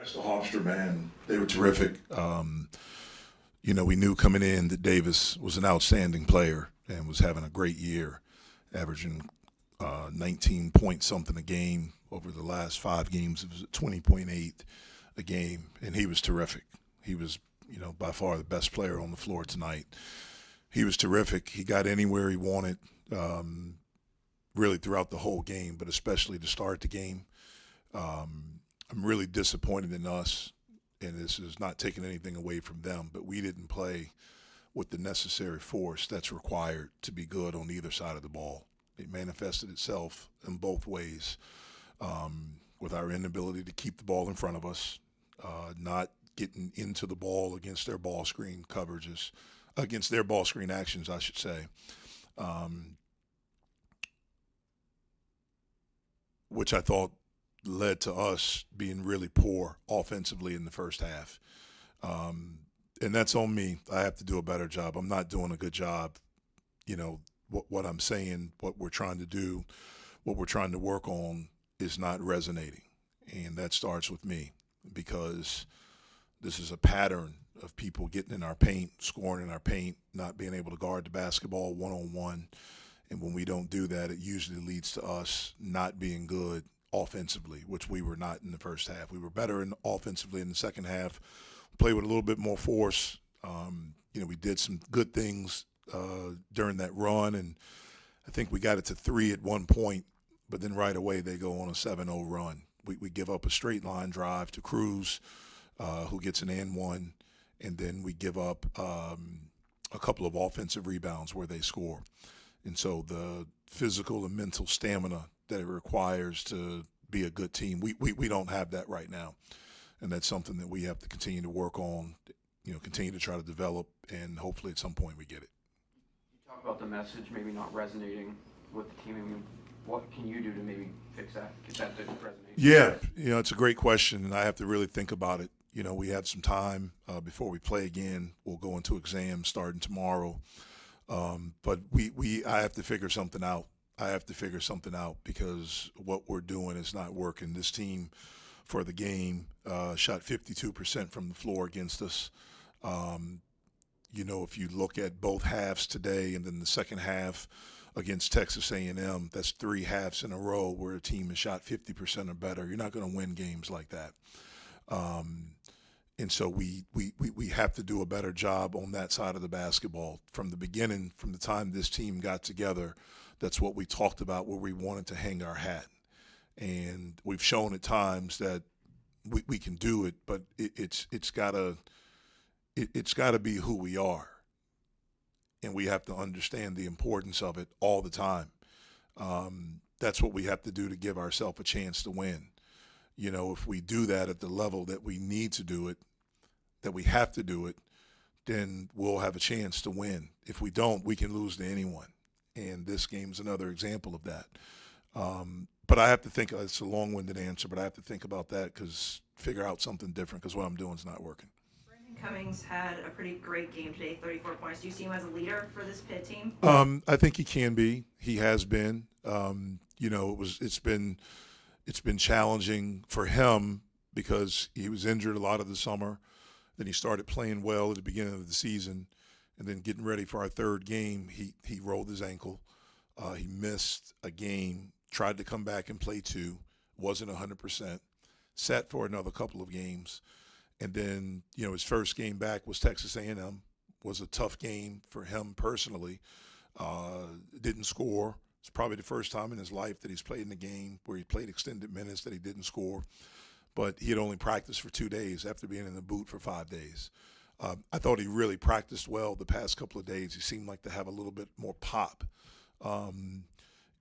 The Hofstra, man, they were terrific. We knew coming in that Davis was an outstanding player and was having a great year, averaging 19 point something a game over the last 5 games. It was 20.8 a game, and he was terrific. He was, by far the best player on the floor tonight. He was terrific. He got anywhere he wanted, really throughout the whole game, but especially to start the game. I'm really disappointed in us, and this is not taking anything away from them, but we didn't play with the necessary force that's required to be good on either side of the ball. It manifested itself in both ways, with our inability to keep the ball in front of us, not getting into the ball against their ball screen coverages, against their ball screen actions, I should say, which I thought led to us being really poor offensively in the first half. And that's on me. I have to do a better job. I'm not doing a good job. What I'm saying, what we're trying to do, what we're trying to work on is not resonating. And that starts with me, because this is a pattern of people getting in our paint, scoring in our paint, not being able to guard the basketball one-on-one. And when we don't do that, it usually leads to us not being good offensively, which we were not in the first half. We were better offensively in the second half, played with a little bit more force. We did some good things during that run, and I think we got it to 3 at one point, but then right away they go on a 7-0 run. We give up a straight line drive to Cruz, who gets an and one, and then we give up a couple of offensive rebounds where they score. And so the physical and mental stamina that it requires to be a good team, we don't have that right now. And that's something that we have to continue to work on, continue to try to develop, and hopefully at some point we get it. You talk about the message maybe not resonating with the team. I mean, what can you do to maybe fix that, get that to resonate? Yeah, it's a great question, and I have to really think about it. We have some time before we play again. We'll go into exams starting tomorrow. But I have to figure something out. I have to figure something out, because what we're doing is not working. This team, for the game, shot 52% from the floor against us. If you look at both halves today and then the second half against Texas A&M, that's 3 halves in a row where a team has shot 50% or better. You're not going to win games like that. And so we have to do a better job on that side of the basketball. From the beginning, from the time this team got together, that's what we talked about, where we wanted to hang our hat. And we've shown at times that we can do it, but it's got to be who we are. And we have to understand the importance of it all the time. That's what we have to do to give ourselves a chance to win. If we do that at the level that we need to do it, that we have to do it, then we'll have a chance to win. If we don't, we can lose to anyone. And this game's another example of that. But I have to think, it's a long-winded answer, but I have to think about that, figure out something different, because what I'm doing is not working. Brandon Cummings had a pretty great game today, 34 points. Do you see him as a leader for this Pitt team? I think he can be. He has been. It's been challenging for him because he was injured a lot of the summer. Then he started playing well at the beginning of the season, and then getting ready for our third game, he rolled his ankle. He missed a game, tried to come back and play 2, wasn't 100%, sat for another couple of games, and then his first game back was Texas A&M. Was a tough game for him personally. Didn't score. It's probably the first time in his life that he's played in a game where he played extended minutes that he didn't score. But he had only practiced for 2 days after being in the boot for 5 days. I thought he really practiced well the past couple of days. He seemed like to have a little bit more pop. And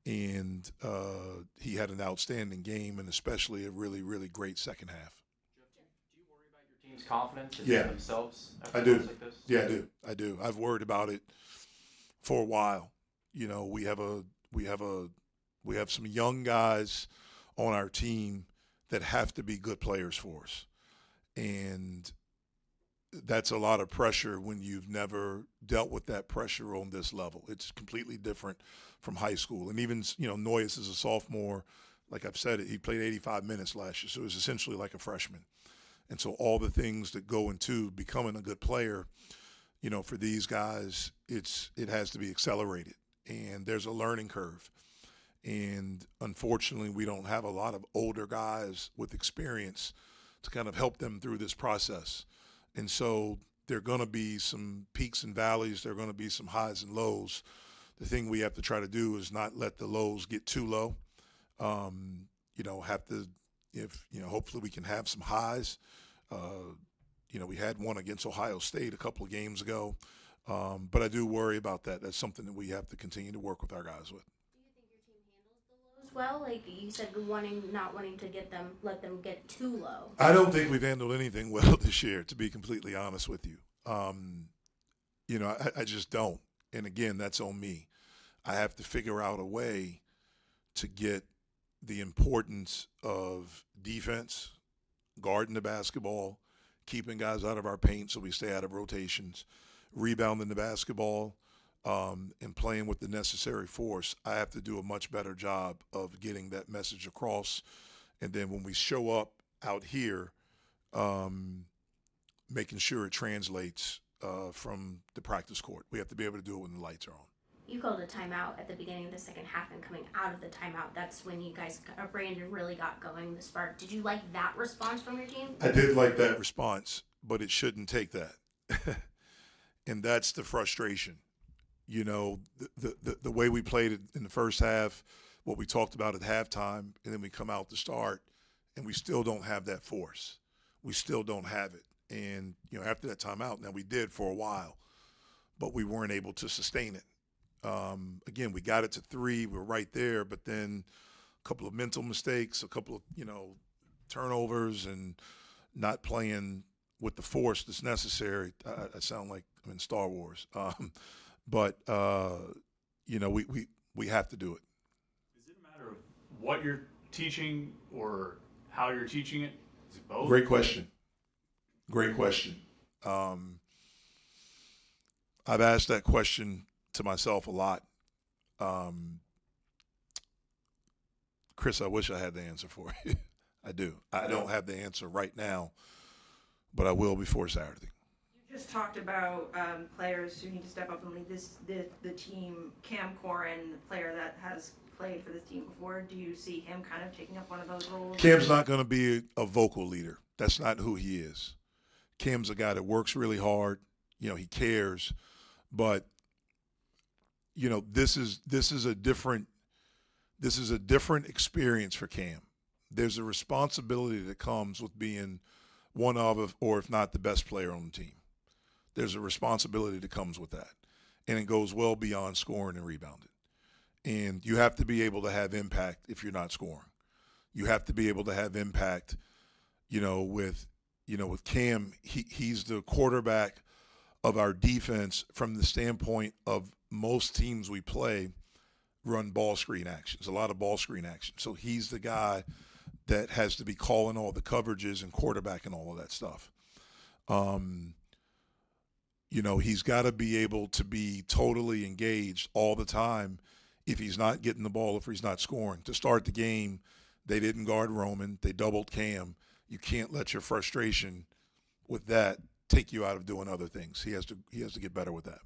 he had an outstanding game, and especially a really, really great second half. Do you worry about your team's confidence in Yeah. themselves I after do. games like this? Yeah, I do. I've worried about it for a while. We have some young guys on our team that have to be good players for us. And that's a lot of pressure when you've never dealt with that pressure on this level. It's completely different from high school. And even, Noyes is a sophomore. Like I've said, he played 85 minutes last year, so it was essentially like a freshman. And so all the things that go into becoming a good player, for these guys, it has to be accelerated. And there's a learning curve. And unfortunately, we don't have a lot of older guys with experience to kind of help them through this process. And so there are going to be some peaks and valleys. There are going to be some highs and lows. The thing we have to try to do is not let the lows get too low. Hopefully we can have some highs. We had one against Ohio State a couple of games ago. But I do worry about that. That's something that we have to continue to work with our guys with. Do you think your team handles the lows well? Like you said, not wanting to let them get too low. I don't think we've handled anything well this year, to be completely honest with you. I just don't. And again, that's on me. I have to figure out a way to get the importance of defense, guarding the basketball, keeping guys out of our paint so we stay out of rotations, rebounding the basketball, and playing with the necessary force. I have to do a much better job of getting that message across. And then when we show up out here, making sure it translates from the practice court. We have to be able to do it when the lights are on. You called a timeout at the beginning of the second half, and coming out of the timeout, that's when you guys, Brandon really got going, the spark. Did you like that response from your team? I did like that response, but it shouldn't take that. And that's the frustration. The way we played it in the first half, what we talked about at halftime, and then we come out to start, and we still don't have that force. We still don't have it. And, after that timeout, now we did for a while, but we weren't able to sustain it. Again, we got it to 3. We're right there, but then a couple of mental mistakes, a couple of, turnovers, and not playing with the force that's necessary. I sound like I'm in Star Wars. But we have to do it. Is it a matter of what you're teaching or how you're teaching it? Is it both? Great question. I've asked that question to myself a lot. Chris, I wish I had the answer for you. I do. I don't have the answer right now, but I will before Saturday. You just talked about players who need to step up and lead the team. Cam Corrin, the player that has played for this team before, do you see him kind of taking up one of those roles? Cam's not going to be a vocal leader. That's not who he is. Cam's a guy that works really hard. He cares, but this is a different experience for Cam. There's a responsibility that comes with being one of, or if not the best player on the team. There's a responsibility that comes with that, and it goes well beyond scoring and rebounding. And you have to be able to have impact if you're not scoring. You have to be able to have impact, with Cam. He's the quarterback of our defense from the standpoint of most teams we play run ball screen actions, a lot of ball screen action. So he's the guy that has to be calling all the coverages and quarterbacking all of that stuff. He's got to be able to be totally engaged all the time if he's not getting the ball, if he's not scoring. To start the game, they didn't guard Roman. They doubled Cam. You can't let your frustration with that take you out of doing other things. He has to get better with that.